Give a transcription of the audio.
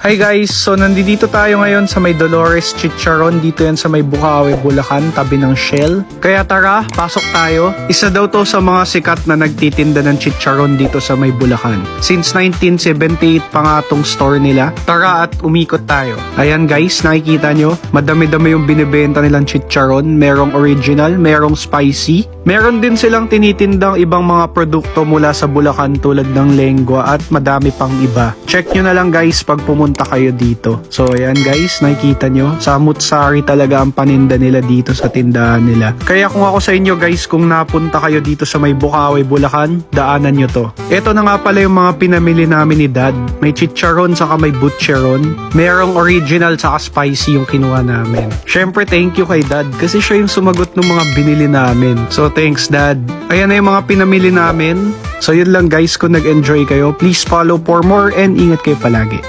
Hi guys! So nandito tayo ngayon sa may Dolores Chicharon. Dito yan sa may Bukawi, Bulacan, tabi ng Shell. Kaya tara, pasok tayo. Isa daw to sa mga sikat na nagtitinda ng chicharon dito sa may Bulacan. Since 1978 pa nga tong store nila. Tara at umikot tayo. Ayan guys, nakikita nyo, madami-dami yung binibenta nilang chicharon. Merong original, merong spicy. Meron din silang tinitindang ibang mga produkto mula sa Bulacan tulad ng lengua at madami pang iba. Check nyo na lang guys pag pumunta kayo dito. So ayan guys, nakikita nyo, samut-sari talaga ang paninda nila dito sa tindahan nila. Kaya kung ako sa inyo guys, kung napunta kayo dito sa may Bukawi, Bulacan, daanan nyo to. Ito na nga pala yung mga pinamili namin ni Dad. May chicharon saka may butcheron. Merong original saka spicy yung kinuha namin. Syempre thank you kay Dad kasi siya yung sumagot ng mga binili namin. So thanks Dad. Ayan na yung mga pinamili namin. So yun lang guys, kung nag-enjoy kayo, please follow for more and ingat kayo palagi.